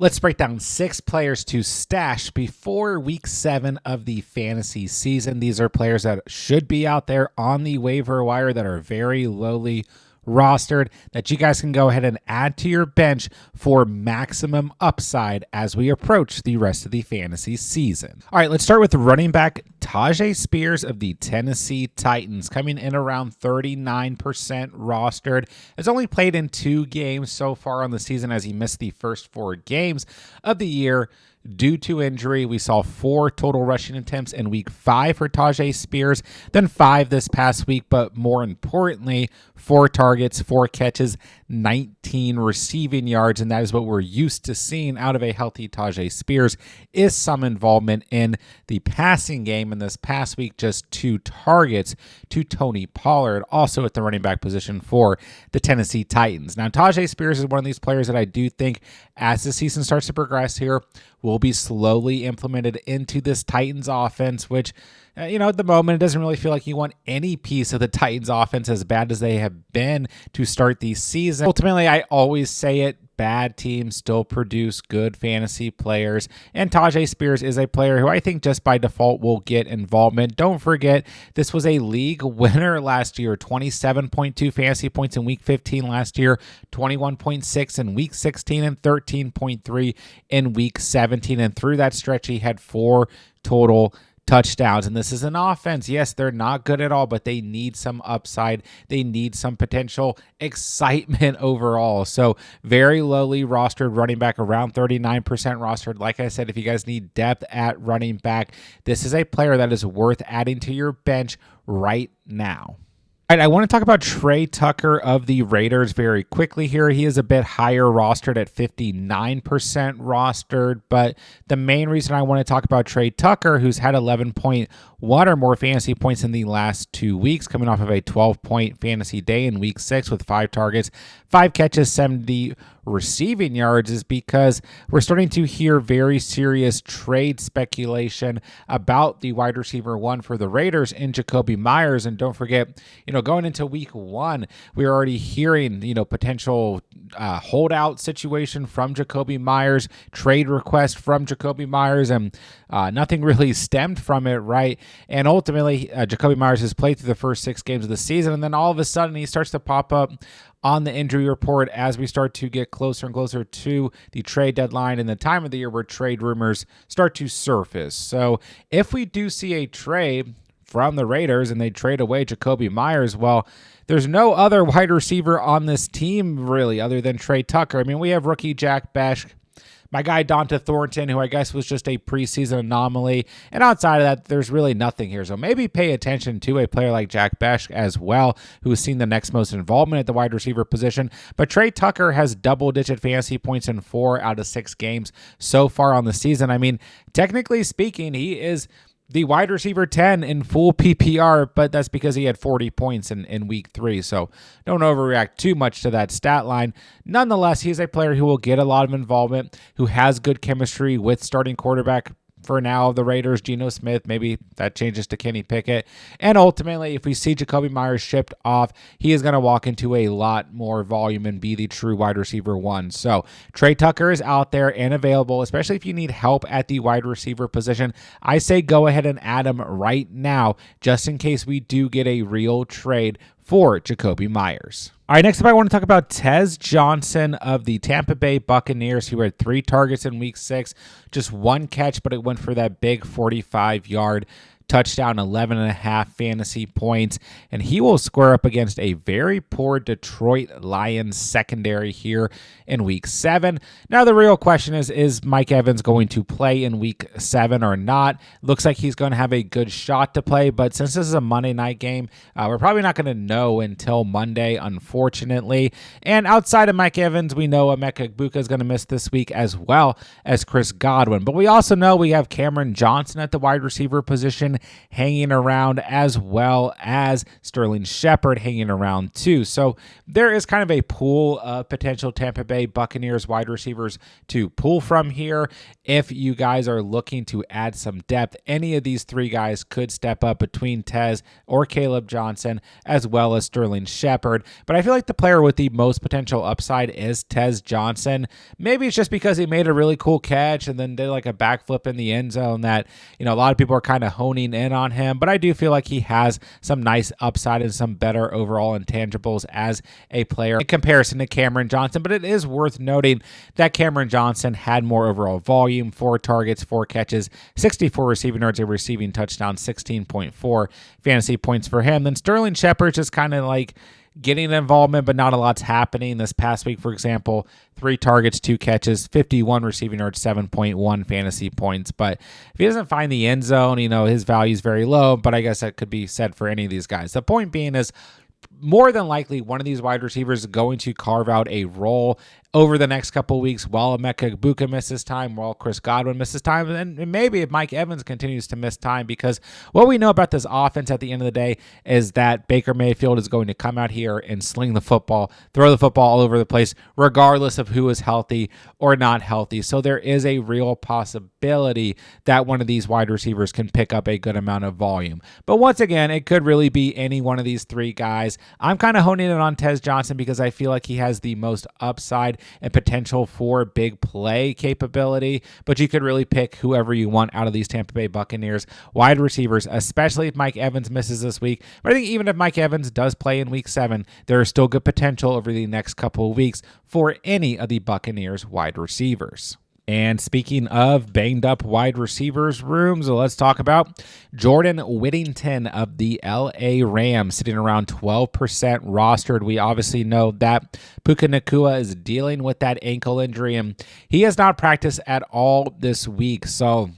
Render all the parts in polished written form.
Let's break down 6 players to stash before week 7 of the fantasy season. These are players that should be out there on the waiver wire that are very lowly rostered that you guys can go ahead and add to your bench for maximum upside as we approach the rest of the fantasy season. All right, let's start with running back Tyjae Spears of the Tennessee Titans, coming in around 39% rostered. Has only played in 2 games so far on the season as he missed the first 4 games of the year due to injury. We saw 4 total rushing attempts in week 5 for Tyjae Spears, then 5 this past week, but more importantly, 4 targets, 4 catches, 19 receiving yards, and that is what we're used to seeing out of a healthy Tyjae Spears, is some involvement in the passing game. In this past week, just 2 targets to Tony Pollard, also at the running back position for the Tennessee Titans. Now, Tyjae Spears is one of these players that I do think, as the season starts to progress here, will be slowly implemented into this Titans offense, which, at the moment, it doesn't really feel like you want any piece of the Titans offense as bad as they have been to start the season. Ultimately, I always say it, bad teams still produce good fantasy players, and Tyjae Spears is a player who I think just by default will get involvement. Don't forget, this was a league winner last year, 27.2 fantasy points in week 15 last year, 21.6 in week 16, and 13.3 in week 17, and through that stretch, he had 4 total touchdowns. And this is an offense. Yes, they're not good at all, but they need some upside. They need some potential excitement overall. So very lowly rostered running back, around 39% rostered. Like I said, if you guys need depth at running back, this is a player that is worth adding to your bench right now. All right, I want to talk about Trey Tucker of the Raiders very quickly here. He is a bit higher rostered at 59% rostered, but the main reason I want to talk about Trey Tucker, who's had 11.1 or more fantasy points in the last 2 weeks, coming off of a 12-point fantasy day in week 6 with 5 targets, 5 catches, 70 receiving yards, is because we're starting to hear very serious trade speculation about the wide receiver 1 for the Raiders in Jacoby Myers. And don't forget, going into week 1, we're already hearing, potential holdout situation from Jacoby Myers, trade request from Jacoby Myers, and nothing really stemmed from it, right? And ultimately, Jacoby Myers has played through the first 6 games of the season, and then all of a sudden he starts to pop up on the injury report as we start to get closer and closer to the trade deadline and the time of the year where trade rumors start to surface. So if we do see a trade from the Raiders and they trade away Jacoby Myers, well, there's no other wide receiver on this team really other than Trey Tucker. I mean, we have rookie Jack Bech, my guy Donta Thornton, who I guess was just a preseason anomaly. And outside of that, there's really nothing here. So maybe pay attention to a player like Jack Bech as well, who has seen the next most involvement at the wide receiver position. But Trey Tucker has double-digit fantasy points in 4 out of 6 games so far on the season. I mean, technically speaking, he is the wide receiver 10 in full PPR, but that's because he had 40 points in week 3. So don't overreact too much to that stat line. Nonetheless, he's a player who will get a lot of involvement, who has good chemistry with starting quarterback for now of the Raiders, Geno Smith. Maybe that changes to Kenny Pickett. And ultimately, if we see Jacoby Myers shipped off, he is going to walk into a lot more volume and be the true wide receiver 1. So Trey Tucker is out there and available, especially if you need help at the wide receiver position. I say go ahead and add him right now, just in case we do get a real trade for Jacoby Myers. All right, next up I want to talk about Tez Johnson of the Tampa Bay Buccaneers, who had 3 targets in week 6, just 1 catch, but it went for that big 45-yard touchdown, 11.5 fantasy points, and he will square up against a very poor Detroit Lions secondary here in week 7. Now, the real question is Mike Evans going to play in week 7 or not? Looks like he's going to have a good shot to play, but since this is a Monday night game, we're probably not going to know until Monday, unfortunately. And outside of Mike Evans, we know Emeka Egbuka is going to miss this week, as well as Chris Godwin. But we also know we have Cameron Johnson at the wide receiver position hanging around, as well as Sterling Shepard hanging around too. So there is kind of a pool of potential Tampa Bay Buccaneers wide receivers to pull from here. If you guys are looking to add some depth, any of these three guys could step up between Tez or Caleb Johnson, as well as Sterling Shepard. But I feel like the player with the most potential upside is Tez Johnson. Maybe it's just because he made a really cool catch and then did like a backflip in the end zone that, a lot of people are kind of honing in on him. But I do feel like he has some nice upside and some better overall intangibles as a player in comparison to Cameron Johnson. But it is worth noting that Cameron Johnson had more overall volume, 4 targets, 4 catches, 64 receiving yards, a receiving touchdown, 16.4 fantasy points for him. Then Sterling Shepard just kind of like getting involvement, but not a lot's happening. This past week, for example, 3 targets, 2 catches, 51 receiving yards, 7.1 fantasy points. But if he doesn't find the end zone, his value is very low, but I guess that could be said for any of these guys. The point being is, more than likely, one of these wide receivers is going to carve out a role over the next couple of weeks while Emeka Egbuka misses time, while Chris Godwin misses time, and maybe if Mike Evans continues to miss time, because what we know about this offense at the end of the day is that Baker Mayfield is going to come out here and sling the football, throw the football all over the place, regardless of who is healthy or not healthy. So there is a real possibility that one of these wide receivers can pick up a good amount of volume. But once again, it could really be any one of these 3 guys. I'm kind of honing in on Tez Johnson because I feel like he has the most upside and potential for big play capability, but you could really pick whoever you want out of these Tampa Bay Buccaneers wide receivers, especially if Mike Evans misses this week. But I think even if Mike Evans does play in week 7, there is still good potential over the next couple of weeks for any of the Buccaneers wide receivers. And speaking of banged up wide receivers rooms, let's talk about Jordan Whittington of the LA Rams, sitting around 12% rostered. We obviously know that Puka Nacua is dealing with that ankle injury, and he has not practiced at all this week. So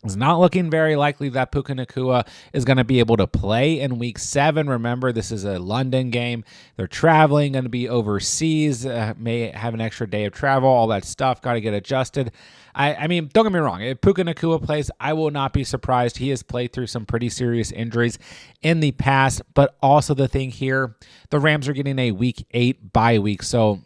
it's not looking very likely that Puka Nacua is going to be able to play in week 7. Remember, this is a London game. They're traveling, going to be overseas, may have an extra day of travel, all that stuff, got to get adjusted. I mean, don't get me wrong. If Puka Nacua plays, I will not be surprised. He has played through some pretty serious injuries in the past, but also the thing here, the Rams are getting a week 8 bye week, so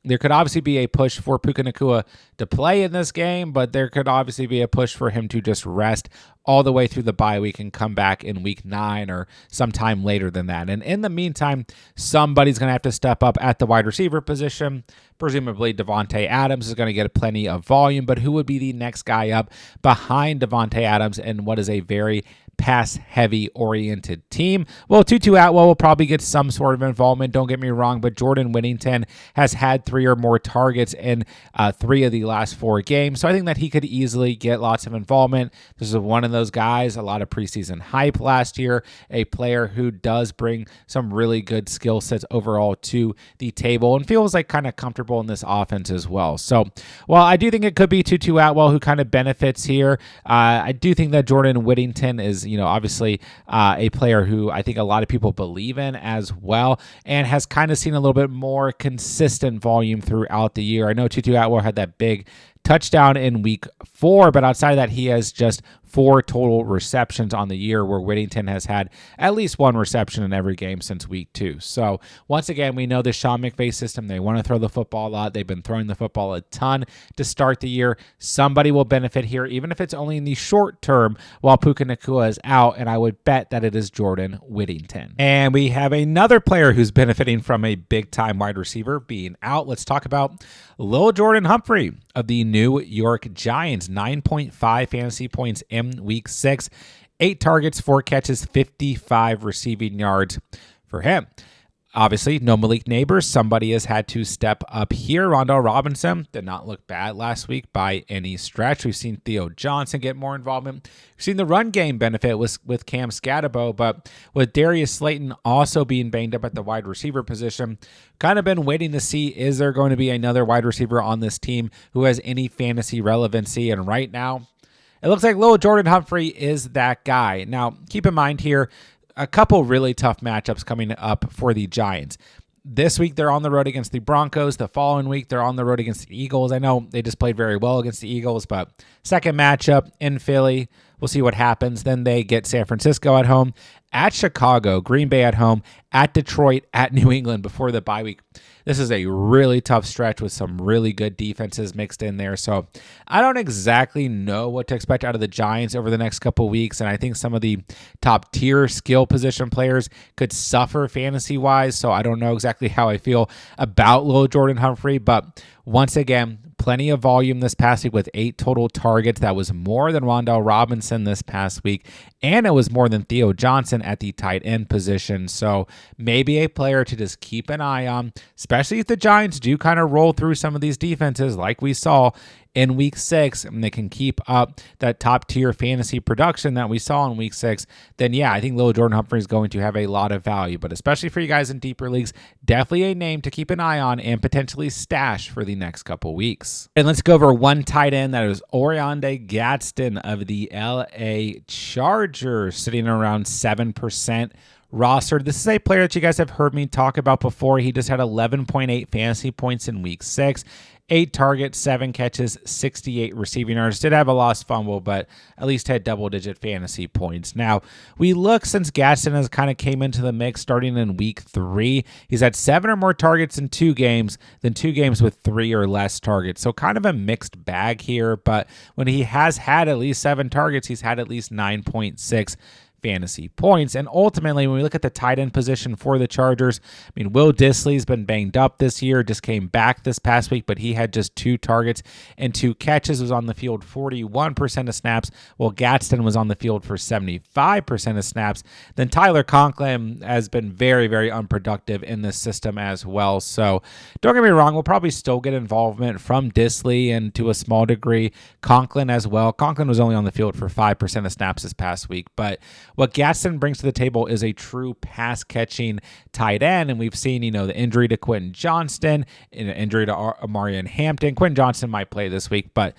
there could obviously be a push for Puka Nacua to play in this game, but there could obviously be a push for him to just rest all the way through the bye week and come back in week 9 or sometime later than that. And in the meantime, somebody's going to have to step up at the wide receiver position. Presumably, Davante Adams is going to get plenty of volume, but who would be the next guy up behind Davante Adams in what is a very pass-heavy oriented team? Well, Tutu Atwell will probably get some sort of involvement, don't get me wrong, but Jordan Whittington has had 3 or more targets in 3 of the last 4 games, so I think that he could easily get lots of involvement. This is one of those guys, a lot of preseason hype last year, a player who does bring some really good skill sets overall to the table and feels like kind of comfortable in this offense as well. So, while I do think it could be Tutu Atwell who kind of benefits here, I do think that Jordan Whittington is obviously a player who I think a lot of people believe in as well and has kind of seen a little bit more consistent volume throughout the year. I know Tutu Atwell had that big touchdown in week 4, but outside of that, he has just 4 total receptions on the year, where Whittington has had at least 1 reception in every game since week 2. So once again, we know the Sean McVay system. They want to throw the football a lot. They've been throwing the football a ton to start the year. Somebody will benefit here, even if it's only in the short term while Puka Nacua is out, and I would bet that it is Jordan Whittington. And we have another player who's benefiting from a big-time wide receiver being out. Let's talk about Lil Jordan Humphrey of the New York Giants. 9.5 fantasy points in week 6, 8 targets, 4 catches, 55 receiving yards for him. Obviously, no Malik Neighbors. Somebody has had to step up here. Rondell Robinson did not look bad last week by any stretch. We've seen Theo Johnson get more involvement. We've seen the run game benefit with Cam Scatterbo, but with Darius Slayton also being banged up at the wide receiver position, kind of been waiting to see, is there going to be another wide receiver on this team who has any fantasy relevancy? And right now, it looks like Lil Jordan Humphrey is that guy. Now, keep in mind here, a couple really tough matchups coming up for the Giants. This week, they're on the road against the Broncos. The following week, they're on the road against the Eagles. I know they just played very well against the Eagles, but second matchup in Philly, We'll see what happens. Then they get San Francisco at home, at Chicago, Green Bay at home, at Detroit, at New England before the bye week. This is a really tough stretch with some really good defenses mixed in there. So I don't exactly know what to expect out of the Giants over the next couple weeks. And I think some of the top tier skill position players could suffer fantasy-wise. So I don't know exactly how I feel about Lil Jordan Humphrey. But once again, plenty of volume this past week with 8 total targets. That was more than Wan'Dale Robinson this past week. And it was more than Theo Johnson at the tight end position. So maybe a player to just keep an eye on, especially if the Giants do kind of roll through some of these defenses like we saw in week 6, and they can keep up that top tier fantasy production that we saw in week 6, then yeah, I think Lil Jordan Humphrey is going to have a lot of value. But especially for you guys in deeper leagues, definitely a name to keep an eye on and potentially stash for the next couple weeks. And let's go over one tight end. That is Oreande Gadsden of the LA Chargers, sitting around 7% rostered. This is a player that you guys have heard me talk about before. He just had 11.8 fantasy points in week 6. 8 targets, 7 catches, 68 receiving yards. Did have a lost fumble, but at least had double-digit fantasy points. Now, we look since Gadsden has kind of came into the mix starting in week 3. He's had 7 or more targets in 2 games than 2 games with 3 or less targets. So kind of a mixed bag here, but when he has had at least 7 targets, he's had at least 9.6 fantasy points. And ultimately, when we look at the tight end position for the Chargers, I mean, Will Dissly's been banged up this year, just came back this past week, but he had just 2 targets and 2 catches, was on the field 41% of snaps, while Gadsden was on the field for 75% of snaps. Then Tyler Conklin has been very, very unproductive in this system as well. So don't get me wrong, we'll probably still get involvement from Dissly and to a small degree Conklin as well. Conklin was only on the field for 5% of snaps this past week, but what Gadsden brings to the table is a true pass-catching tight end, and we've seen, the injury to Quentin Johnston, an injury to Amarian Hampton. Quentin Johnston might play this week, but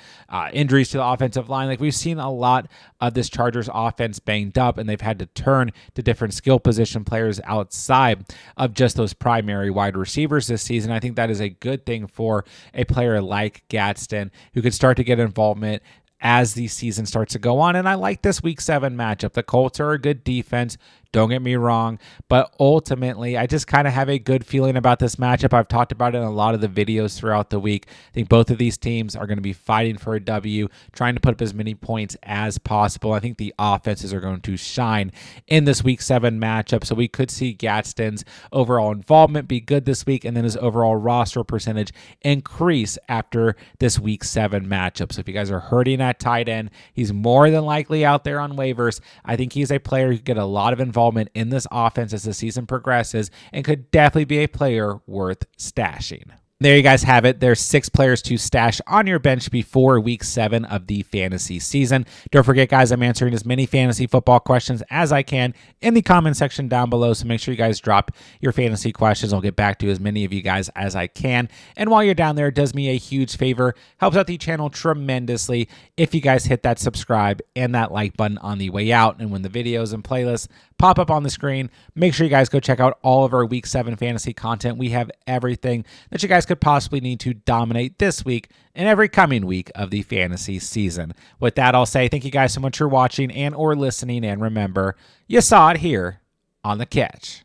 injuries to the offensive line. Like, we've seen a lot of this Chargers offense banged up, and they've had to turn to different skill position players outside of just those primary wide receivers this season. I think that is a good thing for a player like Gadsden, who could start to get involvement as the season starts to go on. And I like this week 7 matchup. The Colts are a good defense. Don't get me wrong, but ultimately, I just kind of have a good feeling about this matchup. I've talked about it in a lot of the videos throughout the week. I think both of these teams are going to be fighting for a W, trying to put up as many points as possible. I think the offenses are going to shine in this week 7 matchup, so we could see Gadsden's overall involvement be good this week, and then his overall roster percentage increase after this week 7 matchup. So if you guys are hurting at tight end, he's more than likely out there on waivers. I think he's a player who could get a lot of involvement in this offense as the season progresses and could definitely be a player worth stashing. There you guys have it. There's 6 players to stash on your bench before week 7 of the fantasy season. Don't forget, guys, I'm answering as many fantasy football questions as I can in the comment section down below. So make sure you guys drop your fantasy questions. I'll get back to as many of you guys as I can. And while you're down there, it does me a huge favor. Helps out the channel tremendously if you guys hit that subscribe and that like button on the way out. And when the videos and playlists pop up on the screen, make sure you guys go check out all of our week 7 fantasy content. We have everything that you guys could possibly need to dominate this week and every coming week of the fantasy season. With that, I'll say thank you guys so much for watching and or listening, and remember, you saw it here on The Catch.